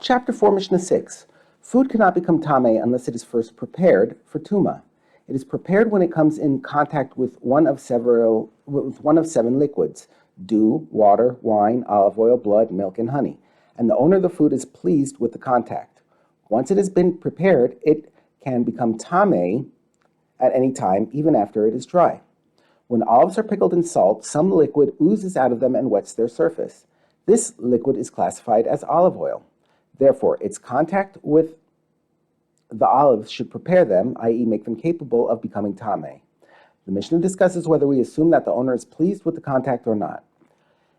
Chapter 4, Mishnah 6. Food cannot become tameh unless it is first prepared for tuma. It is prepared when it comes in contact with one of seven liquids: dew, water, wine, olive oil, blood, milk, and honey, and the owner of the food is pleased with the contact. Once it has been prepared, it can become tameh at any time, even after it is dry. When olives are pickled in salt, some liquid oozes out of them and wets their surface. This liquid is classified as olive oil. Therefore, its contact with the olives should prepare them, i.e. make them capable of becoming tameh. The Mishnah discusses whether we assume that the owner is pleased with the contact or not.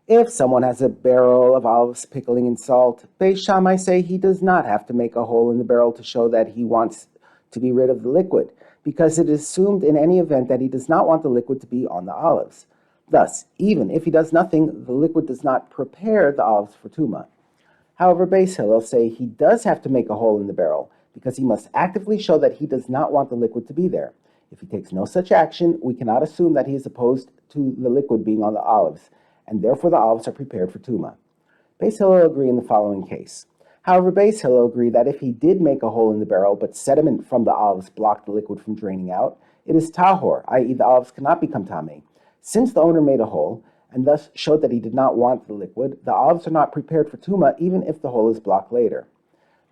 If someone has a barrel of olives pickling in salt, Beis Shammai say he does not have to make a hole in the barrel to show that he wants to be rid of the liquid, because it is assumed in any event that he does not want the liquid to be on the olives. Thus, even if he does nothing, the liquid does not prepare the olives for tuma. However, Beis Hillel say he does have to make a hole in the barrel, because he must actively show that he does not want the liquid to be there. If he takes no such action, we cannot assume that he is opposed to the liquid being on the olives, and therefore the olives are prepared for tuma. Beis Hillel agree in the following case. However, Beis Hillel agree that if he did make a hole in the barrel, but sediment from the olives blocked the liquid from draining out, it is tahor, i.e. the olives cannot become tameh. Since the owner made a hole, and thus showed that he did not want the liquid, the olives are not prepared for tuma even if the hole is blocked later.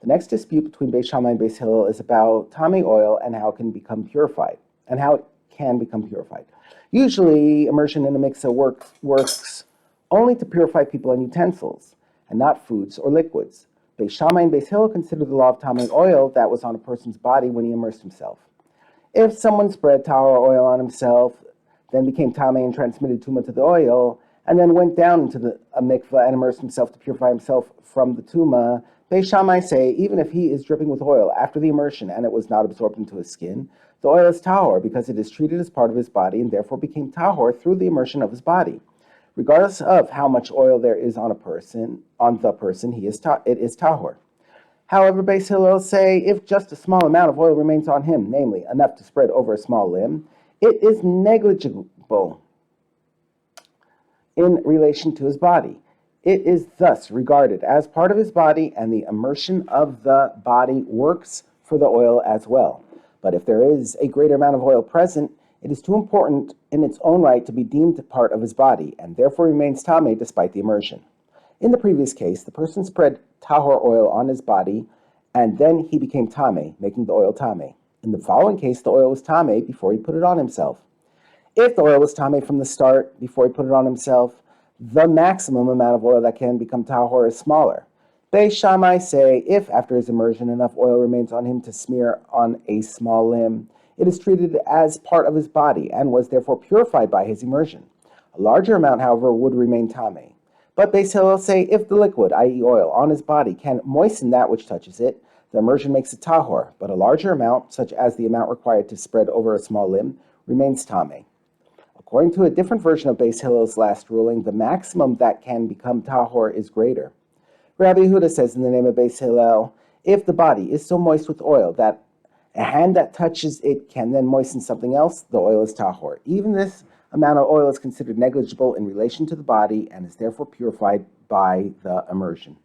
The next dispute between Beis Shammai and Beis Hillel is about tameh oil and how it can become purified. Usually, immersion in a mixer works only to purify people and utensils, and not foods or liquids. Beis Shammai and Beis Hillel consider the law of tameh oil that was on a person's body when he immersed himself. If someone spread tahor oil on himself, then became tameh and transmitted tuma to the oil, and then went down into a mikveh and immersed himself to purify himself from the tuma, Beis Shammai say even if he is dripping with oil after the immersion and it was not absorbed into his skin, the oil is tahor because it is treated as part of his body and therefore became tahor through the immersion of his body. Regardless of how much oil there is on the person, it is tahor. However, Beis Hillel say if just a small amount of oil remains on him, namely enough to spread over a small limb, it is negligible in relation to his body. It is thus regarded as part of his body, and the immersion of the body works for the oil as well. But if there is a greater amount of oil present, it is too important in its own right to be deemed part of his body, and therefore remains tameh despite the immersion. In the previous case, the person spread tahor oil on his body, and then he became tameh, making the oil tameh. In the following case, the oil was tameh before he put it on himself. If the oil was tameh from the start, before he put it on himself, the maximum amount of oil that can become tahor is smaller. Beis Shammai say if after his immersion enough oil remains on him to smear on a small limb, it is treated as part of his body and was therefore purified by his immersion. A larger amount, however, would remain tameh. But Beis Hillel say if the liquid, i.e. oil, on his body can moisten that which touches it, the immersion makes it tahor, but a larger amount, such as the amount required to spread over a small limb, remains tameh. According to a different version of Beis Hillel's last ruling, the maximum that can become tahor is greater. Rabbi Yehuda says in the name of Beis Hillel, if the body is so moist with oil that a hand that touches it can then moisten something else, the oil is tahor. Even this amount of oil is considered negligible in relation to the body and is therefore purified by the immersion.